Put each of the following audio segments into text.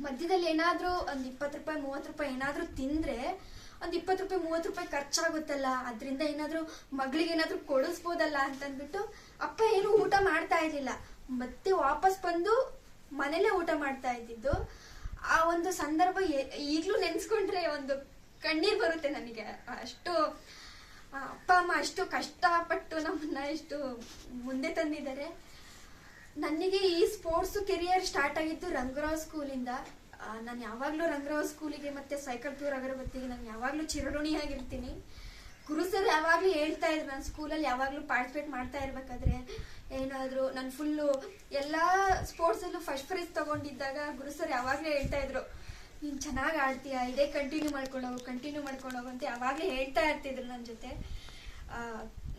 ಮಧ್ಯದಲ್ಲಿ ಏನಾದ್ರೂ ಒಂದ್ 20 ರೂಪಾಯಿ 30 ರೂಪಾಯಿ ಏನಾದ್ರೂ ತಿಂದ್ರೆ ಒಂದ್ 20 ರೂಪಾಯಿ 30 ರೂಪಾಯಿ ಖರ್ಚಾಗುತ್ತಲ್ಲ, ಅದ್ರಿಂದ ಏನಾದ್ರೂ ಮಗಳಿಗೆ ಏನಾದ್ರೂ ಕೊಡಿಸ್ಬೋದಲ್ಲ ಅಂತಂದ್ಬಿಟ್ಟು ಅಪ್ಪ ಏನು ಊಟ ಮಾಡ್ತಾ ಇರ್ಲಿಲ್ಲ. ಮತ್ತೆ ವಾಪಸ್ ಬಂದು ಮನೇಲೆ ಊಟ ಮಾಡ್ತಾ ಇದ್ದಿದ್ದು. ಆ ಒಂದು ಸಂದರ್ಭ ಈಗ್ಲೂ ನೆನ್ಸ್ಕೊಂಡ್ರೆ ಒಂದು ಕಣ್ಣೀರ್ ಬರುತ್ತೆ ನನಗೆ. ಅಷ್ಟು ಅಪ್ಪ ಅಮ್ಮ ಅಷ್ಟು ಕಷ್ಟಪಟ್ಟು ನಮ್ಮನ್ನ ಎಷ್ಟು ಮುಂದೆ ತಂದಿದ್ದಾರೆ. ನನಗೆ ಈ ಸ್ಪೋರ್ಟ್ಸ್ ಕೆರಿಯರ್ ಸ್ಟಾರ್ಟ್ ಆಗಿದ್ದು ರಂಗರಾವ್ ಸ್ಕೂಲಿಂದ. ನಾನು ಯಾವಾಗ್ಲೂ ರಂಗರಾವ್ ಸ್ಕೂಲಿಗೆ ಮತ್ತೆ ಸೈಕಲ್ ಪ್ಯೂರ್ ಅಗರಬತ್ತಿಗೆ ನಾನು ಯಾವಾಗ್ಲೂ ಚಿರಋಣಿಯಾಗಿರ್ತೀನಿ. ಗುರು ಸರ್ ಯಾವಾಗ್ಲೂ ಹೇಳ್ತಾ ಇದ್ರು, ನಾನು ಸ್ಕೂಲಲ್ಲಿ ಯಾವಾಗ್ಲೂ ಪಾರ್ಟಿಸಿಪೇಟ್ ಮಾಡ್ತಾ ಇರ್ಬೇಕಾದ್ರೆ ಏನಾದ್ರು ನಾನು ಫುಲ್ಲು ಎಲ್ಲಾ ಸ್ಪೋರ್ಟ್ಸ್ ಅಲ್ಲೂ ಫಸ್ಟ್ ಪ್ರೈಸ್ ತಗೊಂಡಿದ್ದಾಗ ಗುರು ಸರ್ ಯಾವಾಗ್ಲೂ ಹೇಳ್ತಾ ಇದ್ರು, ನೀನ್ ಚೆನ್ನಾಗಿ ಆಡ್ತೀಯ, ಇದೇ ಕಂಟಿನ್ಯೂ ಮಾಡ್ಕೊಂಡು ಅಂತ ಯಾವಾಗ್ಲೂ ಹೇಳ್ತಾ ಇರ್ತಿದ್ರು ನನ್ನ ಜೊತೆ.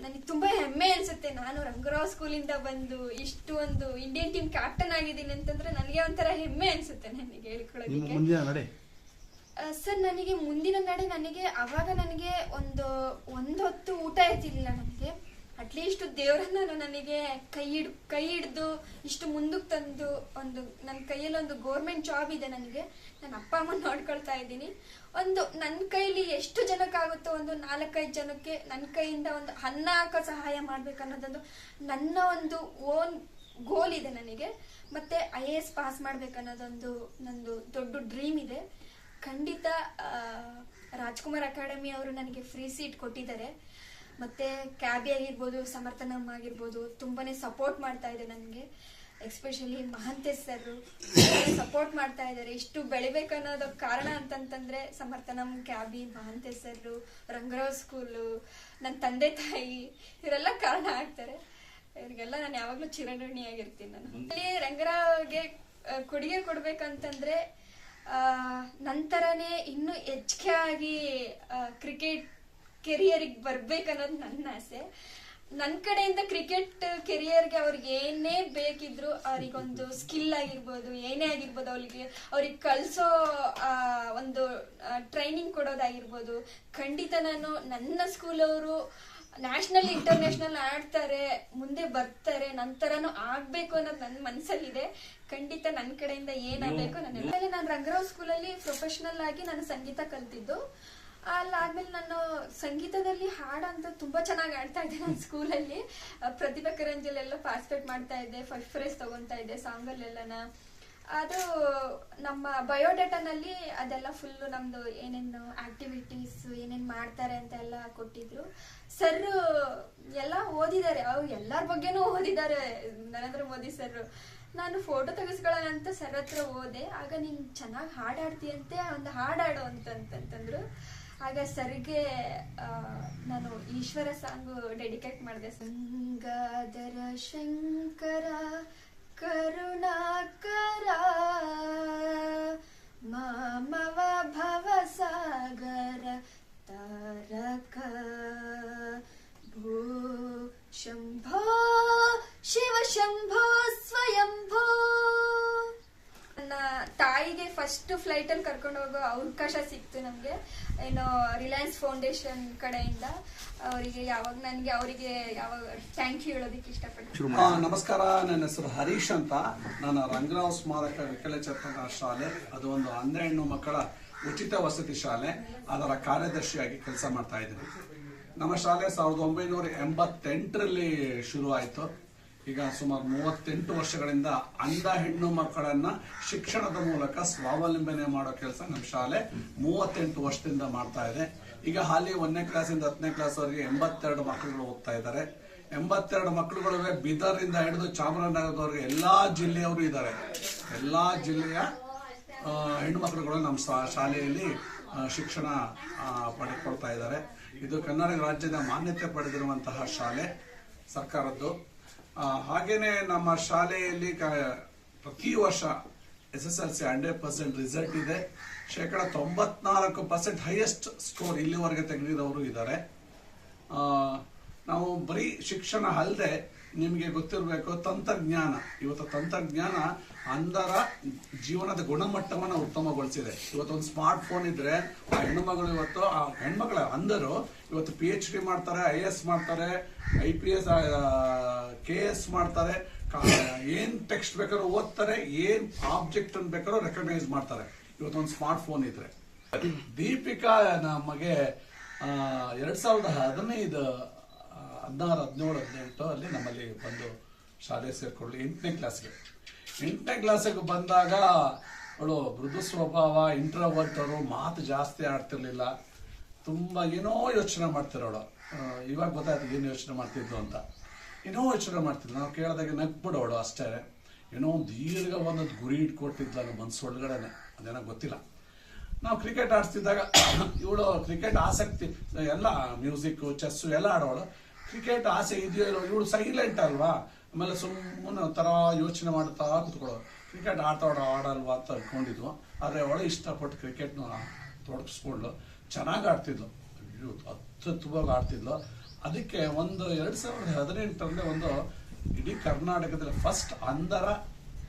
ನನಗೆ ತುಂಬಾ ಹೆಮ್ಮೆ ಅನ್ಸುತ್ತೆ, ನಾನು ರಂಗರಾವ್ ಸ್ಕೂಲಿಂದ ಬಂದು ಇಷ್ಟು ಒಂದು ಇಂಡಿಯನ್ ಟೀಮ್ ಕ್ಯಾಪ್ಟನ್ ಆಗಿದ್ದೀನಿ ಅಂತಂದ್ರೆ ನನಗೆ ಒಂಥರ ಹೆಮ್ಮೆ ಅನ್ಸುತ್ತೆ ನನಗೆ ಹೇಳ್ಕೊಳ್ಳೋದಕ್ಕೆ. ಸರ್ ನನಗೆ ಮುಂದಿನ ನಡೆ ನನಗೆ ಅವಾಗ ನನಗೆ ಒಂದು ಹೊತ್ತು ಊಟ ಇರ್ತಿರ್ಲಿಲ್ಲ. ನನಗೆ ಅಟ್ಲೀಸ್ಟ್ ದೇವರನ್ನ ನನಗೆ ಕೈ ಹಿಡ್ದು ಇಷ್ಟು ಮುಂದಕ್ಕೆ ತಂದು ನನ್ನ ಕೈಯಲ್ಲಿ ಒಂದು ಗೌರ್ಮೆಂಟ್ ಜಾಬ್ ಇದೆ. ನನಗೆ ನನ್ನ ಅಪ್ಪ ಅಮ್ಮ ನೋಡ್ಕೊಳ್ತಾ ಇದ್ದೀನಿ. ನನ್ನ ಕೈಲಿ ಎಷ್ಟು ಜನಕ್ಕಾಗುತ್ತೋ ಒಂದು 4-5 ಜನಕ್ಕೆ ನನ್ನ ಕೈಯಿಂದ ಒಂದು ಅನ್ನ ಹಾಕೋ ಸಹಾಯ ಮಾಡ್ಬೇಕನ್ನೋದೊಂದು ನನ್ನ ಒಂದು ಓನ್ ಗೋಲ್ ಇದೆ ನನಗೆ. ಮತ್ತೆ IAS ಪಾಸ್ ಮಾಡ್ಬೇಕನ್ನೋದೊಂದು ನಂದು ದೊಡ್ಡ ಡ್ರೀಮ್ ಇದೆ. ಖಂಡಿತ ರಾಜ್ಕುಮಾರ್ ಅಕಾಡೆಮಿ ಅವರು ನನಗೆ ಫ್ರೀ ಸೀಟ್ ಕೊಟ್ಟಿದ್ದಾರೆ. ಮತ್ತೆ ಕ್ಯಾಬಿ ಆಗಿರ್ಬೋದು, ಸಮರ್ಥನಮ್ ಆಗಿರ್ಬೋದು, ತುಂಬಾನೇ ಸಪೋರ್ಟ್ ಮಾಡ್ತಾ ಇದೆ ನನಗೆ. ಎಸ್ಪೆಷಲಿ ಮಹಾಂತೇಶ್ ಸರ್ ಸಪೋರ್ಟ್ ಮಾಡ್ತಾ ಇದ್ದಾರೆ. ಇಷ್ಟು ಬೆಳಿಬೇಕನ್ನೋದಕ್ಕೆ ಕಾರಣ ಅಂತಂತಂದ್ರೆ ಸಮರ್ಥನಮ್, ಕ್ಯಾಬಿ, ಮಹಾಂತೇಶ್ ಸರ್, ರಂಗರಾವ್ ಸ್ಕೂಲು, ನನ್ನ ತಂದೆ ತಾಯಿ ಇವರೆಲ್ಲ ಕಾರಣ ಆಗ್ತಾರೆ. ಇವ್ರಿಗೆಲ್ಲ ನಾನು ಯಾವಾಗ್ಲೂ ಚಿರಋಣಿಯಾಗಿರ್ತೀನಿ. ನಾನು ಇಲ್ಲಿ ರಂಗರಾವ್ಗೆ ಕೊಡುಗೆ ಕೊಡ್ಬೇಕಂತಂದ್ರೆ ನಂತರನೇ ಇನ್ನೂ ಹೆಚ್ಚಿಗೆ ಆಗಿ ಕ್ರಿಕೆಟ್ ಕೆರಿಯರ್ಗೆ ಬರ್ಬೇಕನ್ನೋದು ನನ್ನ ಆಸೆ. ನನ್ನ ಕಡೆಯಿಂದ ಕ್ರಿಕೆಟ್ ಕೆರಿಯರ್ಗೆ ಅವ್ರಿಗೆ ಏನೇ ಬೇಕಿದ್ರು, ಅವ್ರಿಗೊಂದು ಸ್ಕಿಲ್ ಆಗಿರ್ಬೋದು, ಏನೇ ಆಗಿರ್ಬೋದು, ಅವ್ರಿಗೆ ಕಲಿಸೋ ಒಂದು ಟ್ರೈನಿಂಗ್ ಕೊಡೋದಾಗಿರ್ಬೋದು, ಖಂಡಿತ ನಾನು ನನ್ನ ಸ್ಕೂಲವರು ನ್ಯಾಷನಲ್ ಇಂಟರ್ನ್ಯಾಷನಲ್ ಆಡ್ತಾರೆ, ಮುಂದೆ ಬರ್ತಾರೆ, ನಂತರನು ಆಗ್ಬೇಕು ಅನ್ನೋದು ನನ್ನ ಮನಸ್ಸಲ್ಲಿದೆ. ಖಂಡಿತ ನನ್ನ ಕಡೆಯಿಂದ ಏನಾಗಬೇಕು ನಾನು ರಂಗರಾವ್ ಸ್ಕೂಲಲ್ಲಿ ಪ್ರೊಫೆಷನಲ್ ಆಗಿ ನಾನು ಸಂಗೀತ ಕಲ್ತಿದ್ದು. ಅಲ್ಲಾದ್ಮೇಲೆ ನಾನು ಸಂಗೀತದಲ್ಲಿ ಹಾಡಂತ ತುಂಬಾ ಚೆನ್ನಾಗಿ ಆಡ್ತಾ ಇದ್ದೆ. ನನ್ನ ಸ್ಕೂಲಲ್ಲಿ ಪ್ರತಿಭಾ ಕರಂಜಲೆಲ್ಲ ಪಾರ್ಟಿಸಿಪೇಟ್ ಮಾಡ್ತಾ ಇದ್ದೆ, ಫಸ್ಟ್ ಪ್ರೈಸ್ ತಗೊಂತಾ ಇದ್ದೆ ಸಾಂಗಲ್ಲೆಲ್ಲನ. ಅದು ನಮ್ಮ ಬಯೋಡೇಟಾನಲ್ಲಿ ಅದೆಲ್ಲ ಫುಲ್ಲು ನಮ್ದು ಏನೇನು ಆಕ್ಟಿವಿಟೀಸ್ ಏನೇನ್ ಮಾಡ್ತಾರೆ ಅಂತ ಎಲ್ಲ ಕೊಟ್ಟಿದ್ರು. ಸರ್ ಎಲ್ಲ ಓದಿದ್ದಾರೆ, ಅವ್ರು ಎಲ್ಲರ ಬಗ್ಗೆನೂ ಓದಿದ್ದಾರೆ ನರೇಂದ್ರ ಮೋದಿ ಸರ್. ನಾನು ಫೋಟೋ ತೆಗೆಸ್ಕೊಳ್ಳೋಣ ಅಂತ ಸರ್ ಹತ್ರ ಹೋದೆ. ಆಗ ನೀನ್ ಚೆನ್ನಾಗಿ ಹಾಡಾಡ್ತೀಯಂತೆ, ಒಂದು ಹಾಡಾಡು ಅಂತಂತಂದ್ರು. ಆಗ ಸರ್ಗೆ ನಾನು ಈಶ್ವರ ಸಾಂಗ್ ಡೆಡಿಕೇಟ್ ಮಾಡಿದೆ. ಗಂಗಾಧರ ಶಂಕರ ಕರುಣಾಕರ ಮಾಮವ ಭವಸಾಗರ ತಾರಕ ಭೂ ಶಂಭೋ ಶಿವ ಶಂಭೋ ಸ್ವಯಂಭೋ. ನನ್ನ ತಾಯಿಗೆ ಫಸ್ಟ್ ಫ್ಲೈಟ್ ಅಲ್ಲಿ ಕರ್ಕೊಂಡು ಹೋಗೋ ಅವಕಾಶ ಸಿಕ್ತು ನಮ್ಗೆ. ಏನೋ ರಿಲಯನ್ಸ್ ಫೌಂಡೇಶನ್ ಕಡೆಯಿಂದ ಅವರಿಗೆ ಯಾವಾಗ ಥ್ಯಾಂಕ್ ಯು ಹೇಳೋದಕ್ಕೆ ಇಷ್ಟಪಡ್ತೀನಿ. ನಮಸ್ಕಾರ, ನನ್ನ ಹೆಸರು ಹರೀಶ್ ಅಂತ. ನಾನು ರಂಗರಾವ್ ಸ್ಮಾರಕ ವಿಕಲಚೇತನ ಶಾಲೆ, ಅದು ಒಂದು ಅಂಧ ಹೆಣ್ಣು ಮಕ್ಕಳ ಉಚಿತ ವಸತಿ ಶಾಲೆ, ಅದರ ಕಾರ್ಯದರ್ಶಿಯಾಗಿ ಕೆಲಸ ಮಾಡ್ತಾ ಇದ್ದೀನಿ. ನಮ್ಮ ಶಾಲೆ 1988ರಲ್ಲಿ ಶುರು ಆಯಿತು. ಈಗ ಸುಮಾರು 38 ವರ್ಷಗಳಿಂದ ಅಂಧ ಹೆಣ್ಣು ಮಕ್ಕಳನ್ನ ಶಿಕ್ಷಣದ ಮೂಲಕ ಸ್ವಾವಲಂಬನೆ ಮಾಡೋ ಕೆಲಸ ನಮ್ಮ ಶಾಲೆ 38 ವರ್ಷದಿಂದ ಮಾಡ್ತಾ ಇದೆ. ಈಗ ಹಾಲಿ 1ನೇ ಕ್ಲಾಸಿಂದ 10ನೇ ಕ್ಲಾಸ್ ವರೆಗೆ 82 ಮಕ್ಕಳುಗಳು ಓದ್ತಾ ಇದ್ದಾರೆ. 82 ಮಕ್ಕಳುಗಳಿಗೆ ಬೀದರ್ನಿಂದ ಹಿಡಿದು ಚಾಮರಾಜನಗರದವರೆಗೆ ಎಲ್ಲಾ ಜಿಲ್ಲೆಯವರು ಇದ್ದಾರೆ. ಎಲ್ಲಾ ಜಿಲ್ಲೆಯ ಹೆಣ್ಣು ಮಕ್ಕಳುಗಳು ನಮ್ಮ ಶಾಲೆಯಲ್ಲಿ ಶಿಕ್ಷಣ ಪಡೆದುಕೊಳ್ತಾ ಇದ್ದಾರೆ. ಇದು ಕರ್ನಾಟಕ ರಾಜ್ಯದ ಮಾನ್ಯತೆ ಪಡೆದಿರುವಂತಹ ಶಾಲೆ ಸರ್ಕಾರದ್ದು. ಹಾಗೇನೆ ನಮ್ಮ ಶಾಲೆಯಲ್ಲಿ ಪ್ರತಿ ವರ್ಷ SSLC 100% ರಿಸಲ್ಟ್ ಇದೆ. 94% ಹೈಯೆಸ್ಟ್ ಸ್ಕೋರ್ ಇಲ್ಲಿವರೆಗೆ ತೆಗೆದಿರೋರು ಇದ್ದಾರೆ. ನಾವು ಬರೀ ಶಿಕ್ಷಣ ಅಲ್ಲದೆ ನಿಮಗೆ ಗೊತ್ತಿರಬೇಕು, ತಂತ್ರಜ್ಞಾನ. ಇವತ್ತು ತಂತ್ರಜ್ಞಾನ ಅಂಧರ ಜೀವನದ ಗುಣಮಟ್ಟವನ್ನು ಉತ್ತಮಗೊಳಿಸಿದೆ. ಇವತ್ತೊಂದು ಸ್ಮಾರ್ಟ್ ಫೋನ್ ಇದ್ರೆ ಆ ಹೆಣ್ಣುಮಗಳು ಇವತ್ತು ಆ ಹೆಣ್ಮಕ್ಳ ಅಂಧರು ಇವತ್ತು PhD ಮಾಡ್ತಾರೆ, IAS ಮಾಡ್ತಾರೆ, IPS KS ಮಾಡ್ತಾರೆ, ಏನ್ ಟೆಕ್ಸ್ಟ್ ಬೇಕಾದ್ರೂ ಓದ್ತಾರೆ, ಏನ್ ಆಬ್ಜೆಕ್ಟ್ ಅನ್ನು ಬೇಕಾದ್ರೂ ರೆಕಗ್ನೈಸ್ ಮಾಡ್ತಾರೆ. ಇವತ್ತೊಂದು ಸ್ಮಾರ್ಟ್ ಫೋನ್ ಇದ್ರೆ. ದೀಪಿಕಾ ನಮಗೆ 2015 16, 17, 18 ಅಲ್ಲಿ ನಮ್ಮಲ್ಲಿ ಬಂದು ಶಾಲೆ ಸೇರ್ಕೊಳ್ಳಿ 8ನೇ ಕ್ಲಾಸ್ಗೆ. 8ನೇ ಕ್ಲಾಸಿಗೆ ಬಂದಾಗ ಅವಳು ಮೃದು ಸ್ವಭಾವ, ಇಂಟ್ರೋವರ್ಟ್, ಅವರು ಮಾತು ಜಾಸ್ತಿ ಆಡ್ತಿರ್ಲಿಲ್ಲ. ತುಂಬಾ ಏನೋ ಯೋಚನೆ ಮಾಡ್ತಿರೋಳು. ಇವಾಗ ಗೊತ್ತಾಯ್ತು ಏನು ಯೋಚನೆ ಮಾಡ್ತಿದ್ಲು ಅಂತ. ಏನೋ ಯೋಚನೆ ಮಾಡ್ತಿದ್ಲು. ನಾವು ಕೇಳಿದಾಗ ನಗ್ಬಿಡೋಳು ಅಷ್ಟೇ. ಏನೋ ಒಂದು ದೀರ್ಘ ಒಂದೊಂದು ಗುರಿ ಇಟ್ಕೊಟ್ಟಿದ್ಲ ನಮ್ಮ ಮನ್ಸೊಳಗಡೆನೆ, ಅದೇನೋ ಗೊತ್ತಿಲ್ಲ. ನಾವು ಕ್ರಿಕೆಟ್ ಆಡಿಸ್ತಿದ್ದಾಗ ಇವಳು ಕ್ರಿಕೆಟ್ ಆಸಕ್ತಿ ಎಲ್ಲ, ಮ್ಯೂಸಿಕ್, ಚೆಸ್ ಎಲ್ಲ ಆಡೋಳು. ಕ್ರಿಕೆಟ್ ಆಸೆ ಇದೆಯೋ ಇಲ್ಲೋ, ಇವಳು ಸೈಲೆಂಟ್ ಅಲ್ವಾ, ಆಮೇಲೆ ಸುಮ್ಮನೆ ಒಂಥರ ಯೋಚನೆ ಮಾಡುತ್ತಾ ಕುತ್ಕೊಳ್ಳೋದು. ಕ್ರಿಕೆಟ್ ಆಡಲ್ವಾ ಅಂತ ಅನ್ಕೊಂಡಿದ್ವು. ಆದರೆ ಅವಳು ಇಷ್ಟಪಟ್ಟು ಕ್ರಿಕೆಟ್ನ ತೊಡಗಿಸ್ಕೊಂಡು ಚೆನ್ನಾಗಿ ಆಡ್ತಿದ್ಲು, ಅತ್ಯುತ್ತಮವಾಗಿ ಆಡ್ತಿದ್ಲು. ಅದಕ್ಕೆ ಒಂದು 2018ರಲ್ಲಿ ಒಂದು ಇಡೀ ಕರ್ನಾಟಕದಲ್ಲಿ ಫಸ್ಟ್ ಅಂಧರ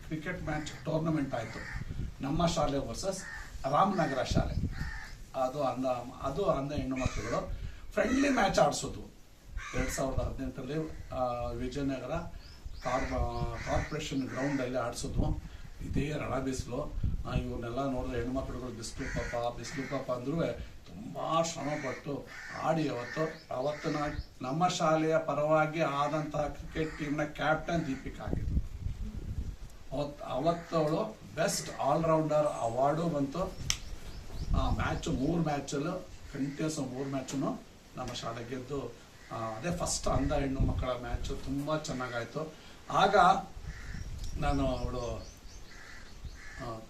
ಕ್ರಿಕೆಟ್ ಮ್ಯಾಚ್ ಟೂರ್ನಮೆಂಟ್ ಆಯಿತು, ನಮ್ಮ ಶಾಲೆ ವರ್ಸಸ್ ರಾಮನಗರ ಶಾಲೆ. ಅದು ಅಂಧ ಹೆಣ್ಣು ಮಕ್ಕಳು ಫ್ರೆಂಡ್ಲಿ ಮ್ಯಾಚ್ ಆಡಿಸೋದು 2018ರಲ್ಲಿ ವಿಜಯನಗರ ಕಾರ್ಪೊರೇಷನ್ ಗ್ರೌಂಡ್ ಅಲ್ಲಿ ಆಡಿಸೋದು. ಇದೇ ರಣ ಬಿಸಿಲು. ಇವನ್ನೆಲ್ಲ ನೋಡಿದ್ರೆ ಹೆಣ್ಮಕ್ಳುಗಳು ಬಿಸಿಲು ಪಾಪ ಅಂದ್ರೂ ತುಂಬಾ ಶ್ರಮ ಪಟ್ಟು ಆಡಿ ಅವತ್ತು ನಮ್ಮ ಶಾಲೆಯ ಪರವಾಗಿ ಆದಂತಹ ಕ್ರಿಕೆಟ್ ಟೀಮ್ನ ಕ್ಯಾಪ್ಟನ್ ದೀಪಿಕಾ ಆಗಿದ್ರು. ಅವತ್ತವಳು ಬೆಸ್ಟ್ ಆಲ್ರೌಂಡರ್ ಅವಾರ್ಡು ಬಂತು. ಆ ಮ್ಯಾಚ್ 3 ಮ್ಯಾಚಲ್ಲೂ ಕಂಟಿನ್ಯೂಸ್ 3 ಮ್ಯಾಚನ್ನು ನಮ್ಮ ಶಾಲೆ ಗೆದ್ದು, ಅದೇ ಫಸ್ಟ್ ಅಂಧ ಹೆಣ್ಣು ಮಕ್ಕಳ ಮ್ಯಾಚ್ ತುಂಬಾ ಚೆನ್ನಾಗಾಯ್ತು. ಆಗ ಅವಳು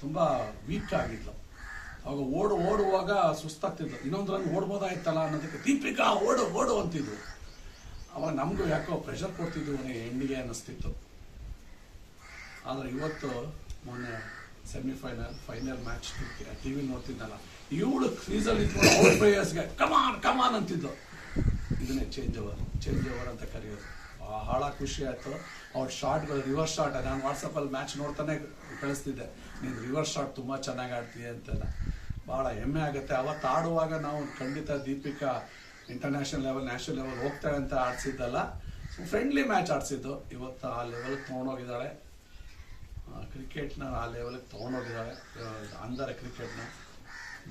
ತುಂಬಾ ವೀಕ್ ಆಗಿದ್ಲು. ಅವಾಗ ಓಡುವಾಗ ಸುಸ್ತಾಗ್ತಿದ್ಲು. ಇನ್ನೊಂದು ರನ್ ಓಡ್ಬೋದಾಯ್ತಲ್ಲ ಅನ್ನೋದಕ್ಕೆ ದೀಪಿಕಾ ಓಡು ಅಂತಿದ್ವು. ಅವಾಗ ನಮಗೂ ಯಾಕೋ ಪ್ರೆಷರ್ ಕೊಡ್ತಿದ್ವು ಹೆಣ್ಣಿಗೆ ಅನ್ನಿಸ್ತಿತ್ತು. ಆದ್ರೆ ಇವತ್ತು ಮೊನ್ನೆ ಫೈನಲ್ ಮ್ಯಾಚ್ ಟಿವಿ ನೋಡ್ತಿದ್ದಲ್ಲ, ಇವಳು ಕ್ರೀಸಲ್ಲಿ ಇಟ್ಕೊಂಡು ಔಟ್ ಪ್ಲೇಯರ್ಸ್ಗೆ ಕಮಾನ್ ಅಂತಿದ್ದು. ಇದನ್ನೇ ಚೇಂಜ್ ಓವರ್ ಅಂತ ಕರೆಯೋದು. ಬಹಳ ಖುಷಿ ಆಯ್ತು. ಅವ್ರ ಶಾಟ್ಗಳು, ರಿವರ್ಸ್ ಶಾಟ್, ನಾನು ವಾಟ್ಸಪ್ಪಲ್ಲಿ ಮ್ಯಾಚ್ ನೋಡ್ತಾನೆ ಕಳಿಸ್ತಿದ್ದೆ, ನೀನು ರಿವರ್ಸ್ ಶಾಟ್ ತುಂಬಾ ಚೆನ್ನಾಗಿ ಆಡ್ತೀಯ ಅಂತೆಲ್ಲ. ಬಹಳ ಹೆಮ್ಮೆ ಆಗುತ್ತೆ. ಅವತ್ತು ಆಡುವಾಗ ನಾವು ಖಂಡಿತ Deepika international level, national level ಹೋಗ್ತಾಳೆ ಅಂತ ಆಡ್ಸಿದ್ದಲ್ಲ, ಫ್ರೆಂಡ್ಲಿ ಮ್ಯಾಚ್ ಆಡ್ಸಿದ್ದು. ಇವತ್ತು ಆ ಲೆವೆಲ್ಗೆ ತೊಗೊಂಡೋಗಿದ್ದಾಳೆ ಕ್ರಿಕೆಟ್ನ, ಆ ಲೆವೆಲ್ಗೆ ತೊಗೊಂಡೋಗಿದ್ದಾಳೆ ಅಂಧರ ಕ್ರಿಕೆಟ್ನ.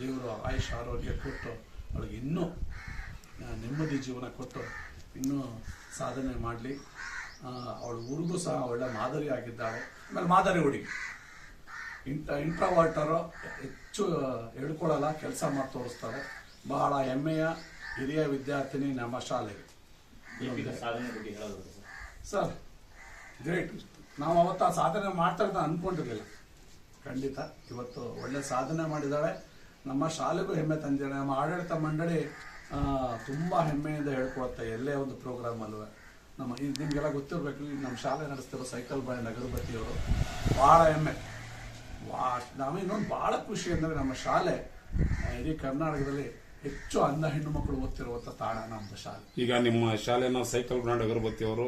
ದೇವರು ಆಯುಷ್ ಆರೋಗ್ಯ ಕೊಟ್ಟು ಅವಳಿಗೆ ಇನ್ನೂ ನೆಮ್ಮದಿ ಜೀವನ ಕೊಟ್ಟು ಇನ್ನೂ ಸಾಧನೆ ಮಾಡಲಿ. ಅವಳ ಊರಿಗೂ ಸಹ ಒಳ್ಳೆ ಮಾದರಿ ಆಗಿದ್ದಾಳೆ. ಆಮೇಲೆ ಮಾದರಿ ಹುಡುಗಿ, ಇಂಟ್ರೋವರ್ಟರು, ಹೆಚ್ಚು ಹೇಳ್ಕೊಳ್ಳಲ್ಲ, ಕೆಲಸ ಮಾಡಿ ತೋರಿಸ್ತಾರೆ. ಬಹಳ ಹೆಮ್ಮೆಯ ಹಿರಿಯ ವಿದ್ಯಾರ್ಥಿನಿ ನಮ್ಮ ಶಾಲೆಗೆ. Sir great. ನಾವು ಅವತ್ತು ಆ ಸಾಧನೆ ಮಾಡ್ತಾರೆ ಅಂತ ಅನ್ಕೊಂಡಿರ್ಲಿಲ್ಲ. ಖಂಡಿತ ಇವತ್ತು ಒಳ್ಳೆ ಸಾಧನೆ ಮಾಡಿದ್ದಾಳೆ. ನಮ್ಮ ಶಾಲೆಗೂ ಹೆಮ್ಮೆ ತಂದಿದ್ದಾಳೆ. ನಮ್ಮ ಆಡಳಿತ ಮಂಡಳಿ ತುಂಬಾ ಹೆಮ್ಮೆಯಿಂದ ಹೇಳ್ಕೊಡುತ್ತೆ ಎಲ್ಲೇ ಒಂದು ಪ್ರೋಗ್ರಾಮ್ ಅಲ್ವೇ. ನಿಮ್ಗೆಲ್ಲ ಗೊತ್ತಿರ್ಬೇಕು, ನಮ್ಮ ಶಾಲೆ ನಡೆಸ್ತಿರೋ ಸೈಕಲ್ ಬಾಯ್ ಅಗರಬತ್ತಿಯವರು ಬಹಳ ಹೆಮ್ಮೆ. ಇನ್ನೊಂದು ಬಹಳ ಖುಷಿ ಅಂದರೆ ನಮ್ಮ ಶಾಲೆ ಇಡೀ ಕರ್ನಾಟಕದಲ್ಲಿ ಹೆಚ್ಚು ಅಂಧ ಹೆಣ್ಣು ಮಕ್ಕಳು ಓದ್ತಿರುವಂತ ತಾಣ ನಮ್ದು ಶಾಲೆ. ಈಗ ನಿಮ್ಮ ಶಾಲೆನ ಸೈಕಲ್ ಬ್ರ್ಯಾಂಡ್ ಅಗರಬತ್ತಿಯವರು